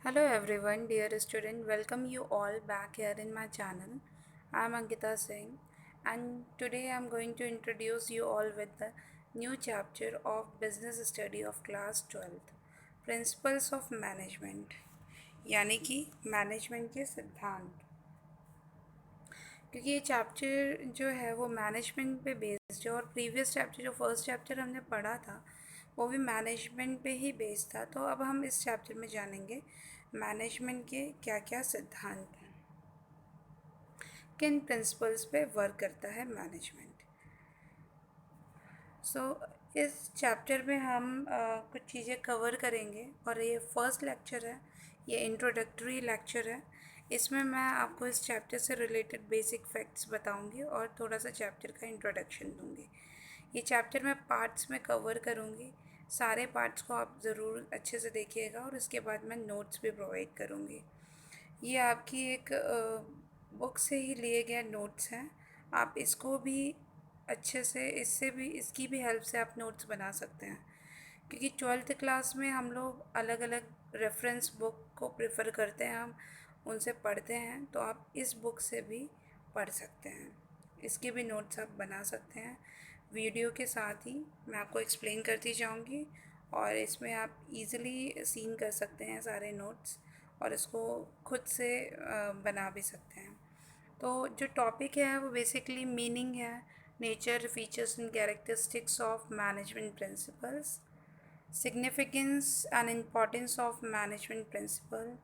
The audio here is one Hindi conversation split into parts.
Hello everyone, dear student. Welcome you all back here in my channel. I am Ankita Singh, and today I am going to introduce you all with the new chapter of Business Study of Class 12th, Principles of Management, यानी कि मैनेजमेंट के सिद्धांत। क्योंकि ये चैप्टर जो है वो मैनेजमेंट पे बेस्ड है और प्रीवियस चैप्टर जो फर्स्ट चैप्टर हमने पढ़ा था वो भी मैनेजमेंट पे ही बेस्ड था। तो अब हम इस चैप्टर में जानेंगे मैनेजमेंट के क्या क्या सिद्धांत हैं, किन प्रिंसिपल्स पे वर्क करता है मैनेजमेंट। इस चैप्टर में हम कुछ चीज़ें कवर करेंगे और ये फर्स्ट लेक्चर है, ये इंट्रोडक्टरी लेक्चर है। इसमें मैं आपको इस चैप्टर से रिलेटेड बेसिक फैक्ट्स बताऊंगी और थोड़ा सा चैप्टर का इंट्रोडक्शन दूंगी। ये चैप्टर मैं पार्ट्स में कवर करूंगी, सारे पार्ट्स को आप ज़रूर अच्छे से देखिएगा और उसके बाद मैं नोट्स भी प्रोवाइड करूंगी। ये आपकी एक बुक से ही लिए गए नोट्स हैं। आप इसको भी अच्छे से इसकी भी हेल्प से आप नोट्स बना सकते हैं, क्योंकि 12th क्लास में हम लोग अलग अलग रेफरेंस बुक को प्रेफर करते हैं, हम उनसे पढ़ते हैं। तो आप इस बुक से भी पढ़ सकते हैं, इसके भी नोट्स आप बना सकते हैं। वीडियो के साथ ही मैं आपको एक्सप्लेन करती जाऊंगी और इसमें आप इजीली सीन कर सकते हैं सारे नोट्स और इसको खुद से बना भी सकते हैं। तो जो टॉपिक है वो बेसिकली मीनिंग है, nature, features and characteristics of management principles, significance and importance of management principle.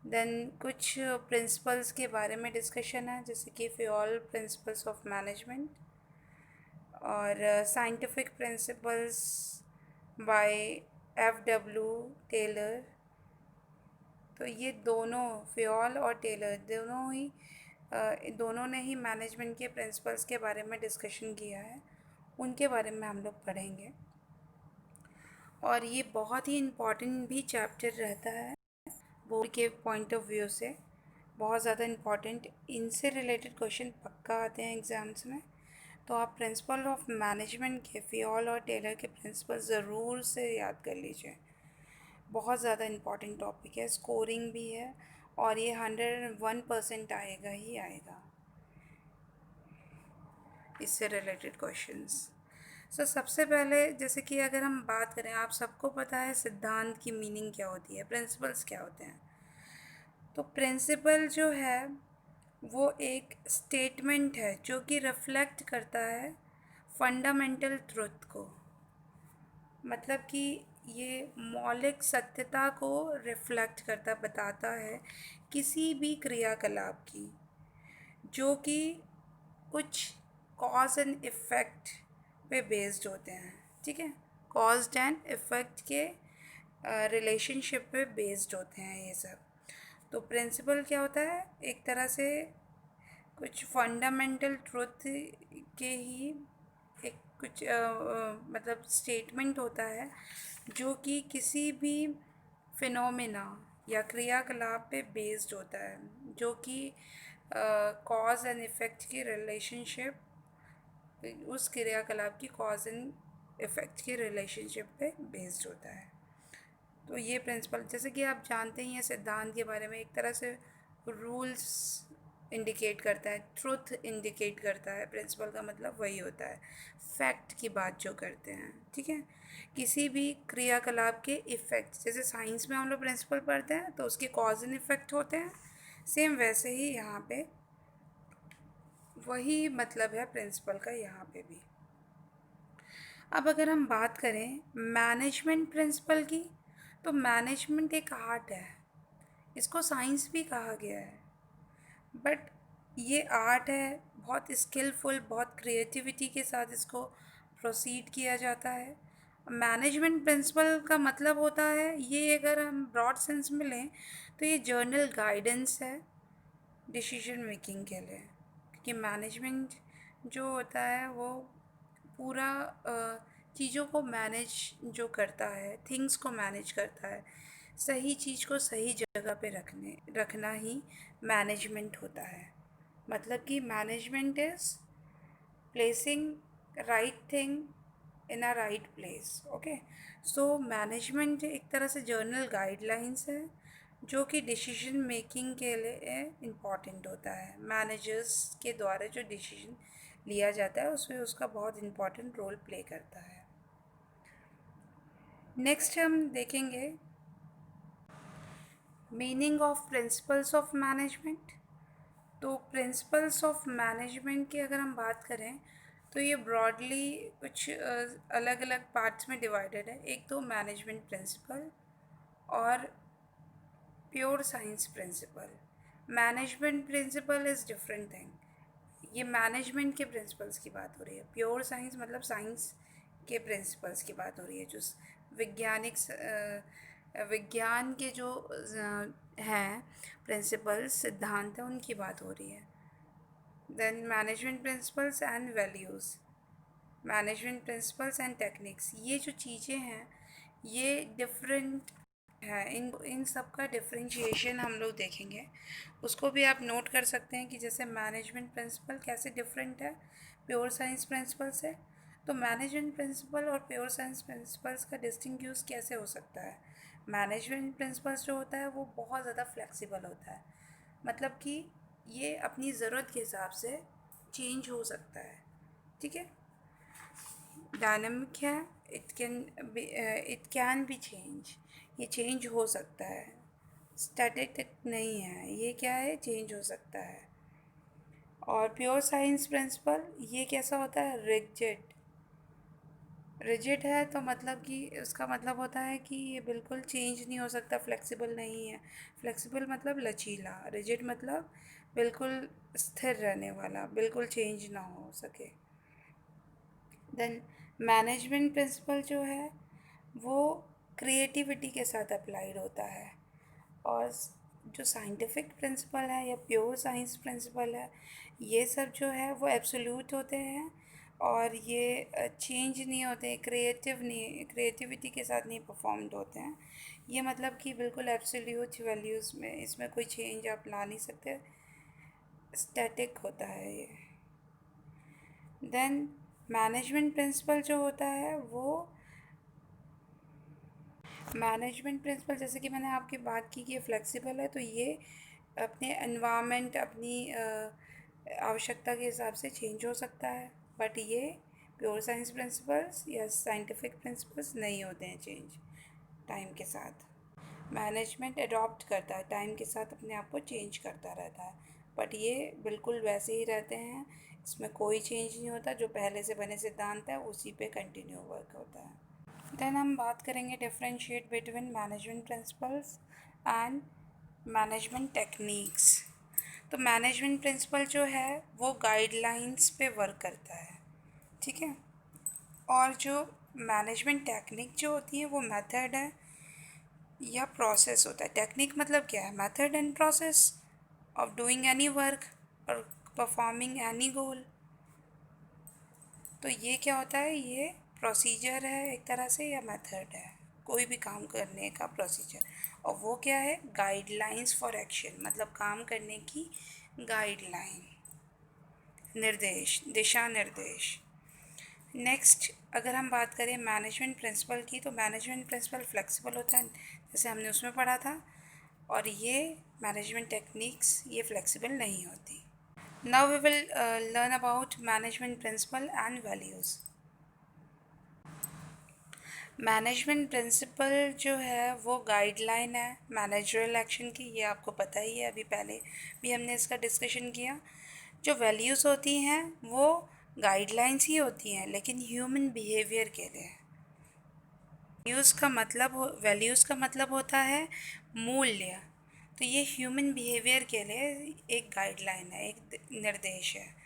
Then कुछ प्रिंसिपल्स के बारे में डिस्कशन है, जैसे कि फ्योल प्रिंसिपल्स ऑफ मैनेजमेंट और scientific principles by F.W. Taylor. तो ये दोनों, फ्योल और टेलर, दोनों ने ही मैनेजमेंट के प्रिंसिपल्स के बारे में डिस्कशन किया है, उनके बारे में हम लोग पढ़ेंगे। और ये बहुत ही इम्पॉर्टेंट भी चैप्टर रहता है बोर्ड के पॉइंट ऑफ व्यू से, बहुत ज़्यादा इम्पॉर्टेंट। इनसे रिलेटेड क्वेश्चन पक्का आते हैं एग्ज़ाम्स में। तो आप प्रिंसिपल ऑफ मैनेजमेंट के फ्योल और टेलर के प्रिंसिपल ज़रूर से याद कर लीजिए, बहुत ज़्यादा इम्पॉर्टेंट टॉपिक है, स्कोरिंग भी है और ये 101% आएगा ही आएगा इससे रिलेटेड क्वेश्चंस। सबसे पहले जैसे कि अगर हम बात करें, आप सबको पता है सिद्धांत की मीनिंग क्या होती है, प्रिंसिपल्स क्या होते हैं। तो प्रिंसिपल जो है वो एक स्टेटमेंट है जो कि रिफ्लेक्ट करता है फंडामेंटल ट्रुथ को, मतलब कि ये मौलिक सत्यता को रिफ्लेक्ट करता, बताता है किसी भी क्रियाकलाप की, जो कि कुछ कॉज एंड इफ़ेक्ट पे बेस्ड होते हैं। ठीक है, कॉज एंड इफ़ेक्ट के रिलेशनशिप पे बेस्ड होते हैं ये सब। तो प्रिंसिपल क्या होता है, एक तरह से कुछ फंडामेंटल ट्रुथ के ही एक कुछ मतलब स्टेटमेंट होता है जो कि किसी भी फिनोमेना या क्रियाकलाप पे बेस्ड होता है, जो कि कॉज एंड इफ़ेक्ट की रिलेशनशिप, उस क्रियाकलाप की कॉज एंड इफ़ेक्ट की रिलेशनशिप पे बेस्ड होता है। तो ये प्रिंसिपल, जैसे कि आप जानते ही हैं सिद्धांत के बारे में, एक तरह से रूल्स इंडिकेट करता है, ट्रुथ इंडिकेट करता है। प्रिंसिपल का मतलब वही होता है, फैक्ट की बात जो करते हैं। ठीक है, किसी भी क्रियाकलाप के इफ़ेक्ट, जैसे साइंस में हम लोग प्रिंसिपल पढ़ते हैं तो उसके कॉज एंड इफ़ेक्ट होते हैं, सेम वैसे ही यहाँ पे वही मतलब है प्रिंसिपल का यहाँ पे भी। अब अगर हम बात करें मैनेजमेंट प्रिंसिपल की, तो मैनेजमेंट एक आर्ट है, इसको साइंस भी कहा गया है, बट ये आर्ट है, बहुत स्किलफुल, बहुत क्रिएटिविटी के साथ इसको प्रोसीड किया जाता है। मैनेजमेंट प्रिंसिपल का मतलब होता है, ये अगर हम ब्रॉड सेंस में लें तो ये जर्नल गाइडेंस है डिसीजन मेकिंग के लिए। क्योंकि मैनेजमेंट जो होता है वो पूरा चीज़ों को मैनेज जो करता है, थिंग्स को मैनेज करता है, सही चीज़ को सही जगह पे रखना ही मैनेजमेंट होता है। मतलब कि management is placing right thing in a right place. Okay, so management एक तरह से जर्नल गाइडलाइंस है जो कि डिसीजन मेकिंग के लिए इम्पॉर्टेंट होता है। मैनेजर्स के द्वारा जो डिसीजन लिया जाता है उसमें उसका बहुत इम्पॉर्टेंट रोल प्ले करता है। नेक्स्ट हम देखेंगे meaning of principles of management. तो प्रिंसिपल्स ऑफ मैनेजमेंट की अगर हम बात करें तो ये ब्रॉडली कुछ अलग अलग पार्ट्स में डिवाइडेड है। एक तो मैनेजमेंट प्रिंसिपल और pure science principle. Management principle is different thing, ये मैनेजमेंट के प्रिंसिपल्स की बात हो रही है। प्योर साइंस मतलब साइंस के प्रिंसिपल्स की बात हो रही है, जो वैज्ञानिक विज्ञान के जो हैं प्रिंसिपल्स, सिद्धांत हैं, उनकी बात हो रही है। Then management principles and values, management principles and techniques, ये जो चीज़ें हैं ये डिफरेंट है। इन सब का डिफरेंशिएशन हम लोग देखेंगे, उसको भी आप नोट कर सकते हैं कि जैसे मैनेजमेंट प्रिंसिपल कैसे डिफरेंट है प्योर साइंस प्रिंसिपल से। तो मैनेजमेंट प्रिंसिपल और प्योर साइंस प्रिंसिपल्स का डिस्टिंग्यूश कैसे हो सकता है। मैनेजमेंट प्रिंसिपल्स जो होता है वो बहुत ज़्यादा फ्लेक्सिबल होता है, मतलब कि ये अपनी ज़रूरत के हिसाब से चेंज हो सकता है, ठीक है। डायनामिक है, इट कैन बी चेंज, ये चेंज हो सकता है। स्टैटिक नहीं है, ये क्या है, चेंज हो सकता है। और प्योर साइंस प्रिंसिपल ये कैसा होता है, रिजिड। रिजिड है तो मतलब कि उसका मतलब होता है कि ये बिल्कुल चेंज नहीं हो सकता, फ्लेक्सिबल नहीं है। फ्लेक्सिबल मतलब लचीला, रिजिड मतलब बिल्कुल स्थिर रहने वाला, बिल्कुल चेंज ना हो सके। देन मैनेजमेंट प्रिंसिपल जो है वो क्रिएटिविटी के साथ अप्लाइड होता है। और जो साइंटिफिक प्रिंसिपल है या प्योर साइंस प्रिंसिपल है, ये सब जो है वो एब्सोल्यूट होते हैं और ये चेंज नहीं होते, क्रिएटिविटी के साथ नहीं परफॉर्म्ड होते हैं। ये मतलब कि बिल्कुल एब्सोल्यूट वैल्यूज़ में इसमें कोई चेंज आप ला नहीं सकते, स्टैटिक होता है ये। देन मैनेजमेंट प्रिंसिपल जो होता है वो मैनेजमेंट प्रिंसिपल, जैसे कि मैंने आपकी बात की कि ये फ्लेक्सिबल है, तो ये अपने एनवायरनमेंट, अपनी आवश्यकता के हिसाब से चेंज हो सकता है। बट ये प्योर साइंस प्रिंसिपल्स या साइंटिफिक प्रिंसिपल्स नहीं होते हैं चेंज टाइम के साथ। मैनेजमेंट अडॉप्ट करता है, टाइम के साथ अपने आप को चेंज करता रहता है, बट ये बिल्कुल वैसे ही रहते हैं, इसमें कोई चेंज नहीं होता। जो पहले से बने सिद्धांत है उसी पे कंटिन्यू वर्क होता है। देन हम बात करेंगे differentiate between management principles and management techniques. तो मैनेजमेंट प्रिंसिपल जो है वो गाइडलाइंस पे वर्क करता है, ठीक है। और जो मैनेजमेंट टेक्निक जो होती है वो मेथड है या प्रोसेस होता है। टेक्निक मतलब क्या है, method and process of doing any work और परफॉर्मिंग एनी गोल। तो ये क्या होता है, ये प्रोसीजर है एक तरह से या मेथड है, कोई भी काम करने का प्रोसीजर। और वो क्या है, गाइडलाइंस फॉर एक्शन, मतलब काम करने की गाइडलाइन, निर्देश, दिशा निर्देश। नेक्स्ट अगर हम बात करें मैनेजमेंट प्रिंसिपल की, तो मैनेजमेंट प्रिंसिपल फ्लेक्सिबल होता है, जैसे हमने उसमें पढ़ा था। और ये मैनेजमेंट टेक्निक्स ये फ्लेक्सिबल नहीं होती। Now we will learn about management principle and values. Management principle जो है वो गाइडलाइन है मैनेजरल एक्शन की, ये आपको पता ही है, अभी पहले भी हमने इसका डिस्कशन किया। जो वैल्यूज़ होती हैं वो गाइडलाइंस ही होती हैं, लेकिन ह्यूमन बिहेवियर के लिए। वैल्यूज़ का मतलब होता है मूल्य। तो ये ह्यूमन बिहेवियर के लिए एक गाइडलाइन है, एक निर्देश है।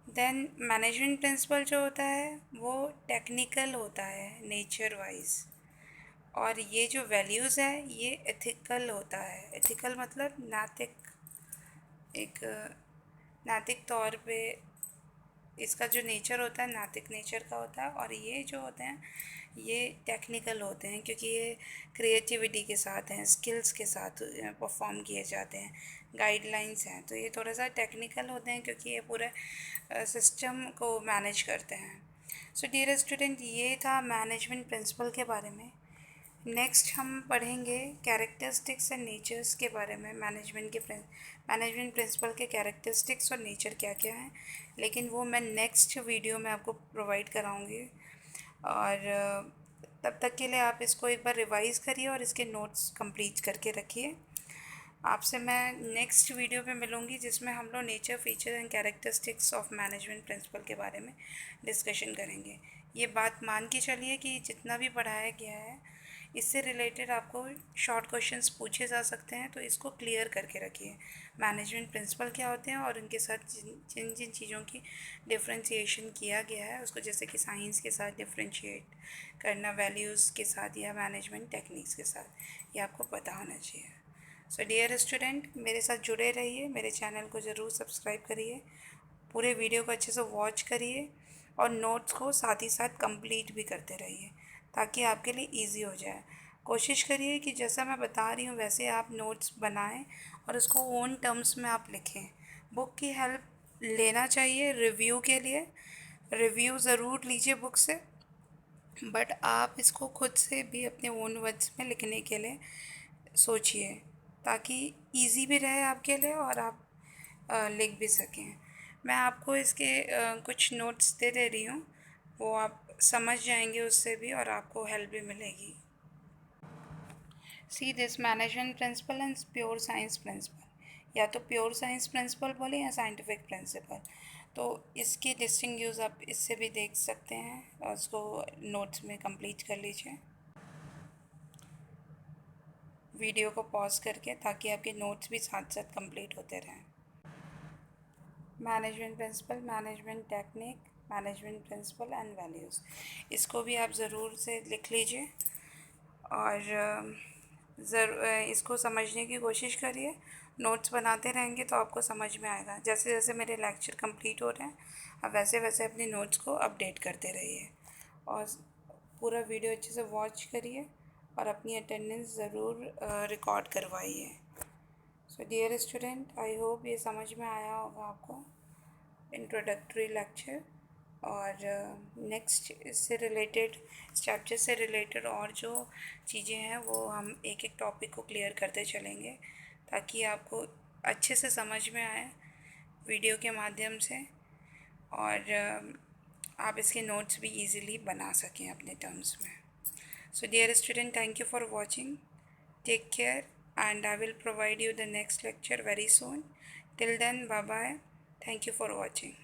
देन मैनेजमेंट प्रिंसिपल जो होता है वो टेक्निकल होता है नेचर वाइज। और ये जो वैल्यूज़ है ये एथिकल होता है। एथिकल मतलब नैतिक, एक नैतिक तौर पे इसका जो नेचर होता है नैतिक नेचर का होता है। और ये जो होते हैं ये टेक्निकल होते हैं, क्योंकि ये क्रिएटिविटी के साथ हैं, स्किल्स के साथ परफॉर्म किए जाते हैं, गाइडलाइंस हैं। तो ये थोड़ा सा टेक्निकल होते हैं क्योंकि ये पूरे सिस्टम को मैनेज करते हैं। सो डियर स्टूडेंट, ये था मैनेजमेंट प्रिंसिपल के बारे में। नेक्स्ट हम पढ़ेंगे कैरेक्टरिस्टिक्स एंड नेचर्स के बारे में। मैनेजमेंट प्रिंसिपल के कैरेक्टरिस्टिक्स और नेचर क्या क्या हैं, लेकिन वो मैं नेक्स्ट वीडियो में आपको प्रोवाइड कराऊंगी। और तब तक के लिए आप इसको एक बार रिवाइज़ करिए और इसके नोट्स कंप्लीट करके रखिए। आपसे मैं नेक्स्ट वीडियो पे मिलूँगी, जिसमें हम लोग nature, feature and characteristics of management principle के बारे में डिस्कशन करेंगे। ये बात मान के चलिए कि जितना भी पढ़ाया गया है इससे रिलेटेड आपको शॉर्ट क्वेश्चंस पूछे जा सकते हैं, तो इसको क्लियर करके रखिए। मैनेजमेंट प्रिंसिपल क्या होते हैं और उनके साथ जिन जिन चीज़ों की डिफ्रेंशिएशन किया गया है उसको, जैसे कि साइंस के साथ डिफ्रेंशिएट करना, वैल्यूज़ के साथ या मैनेजमेंट टेक्निक्स के साथ, ये आपको पता होना चाहिए। सो डियर स्टूडेंट, मेरे साथ जुड़े रहिए, मेरे चैनल को ज़रूर सब्सक्राइब करिए, पूरे वीडियो को अच्छे से वॉच करिए और नोट्स को साथ ही साथ कंप्लीट भी करते रहिए ताकि आपके लिए इजी हो जाए। कोशिश करिए कि जैसा मैं बता रही हूँ वैसे आप नोट्स बनाएं और उसको ओन टर्म्स में आप लिखें। बुक की हेल्प लेना चाहिए रिव्यू के लिए, रिव्यू ज़रूर लीजिए बुक से, बट आप इसको खुद से भी अपने ओन वर्ड्स में लिखने के लिए सोचिए ताकि इजी भी रहे आपके लिए और आप लिख भी सकें। मैं आपको इसके कुछ नोट्स दे रही हूँ, वो आप समझ जाएंगे उससे भी और आपको हेल्प भी मिलेगी। See this management principle and pure science principle, या तो प्योर साइंस प्रिंसिपल बोले या साइंटिफिक प्रिंसिपल, तो इसकी डिस्टिंग्यूज आप इससे भी देख सकते हैं और उसको नोट्स में कंप्लीट कर लीजिए वीडियो को पॉज करके, ताकि आपके नोट्स भी साथ साथ कंप्लीट होते रहें। Management principle, management technique, management principle and values, इसको भी आप ज़रूर से लिख लीजिए और इसको समझने की कोशिश करिए। नोट्स बनाते रहेंगे तो आपको समझ में आएगा। जैसे जैसे मेरे लेक्चर कंप्लीट हो रहे हैं आप वैसे वैसे अपने नोट्स को अपडेट करते रहिए और पूरा वीडियो अच्छे से वॉच करिए और अपनी अटेंडेंस ज़रूर रिकॉर्ड करवाइए। So dear student, I hope ये समझ में आया होगा आपको इंट्रोडक्टरी लेक्चर। और नेक्स्ट इससे रिलेटेड, इस चैप्टर से रिलेटेड और जो चीज़ें हैं वो हम एक एक टॉपिक को क्लियर करते चलेंगे ताकि आपको अच्छे से समझ में आए वीडियो के माध्यम से और आप इसके नोट्स भी इजीली बना सकें अपने टर्म्स में। So dear student, thank you for watching. Take care, and I will provide you the next lecture very soon. Till then, bye bye. Thank you for watching.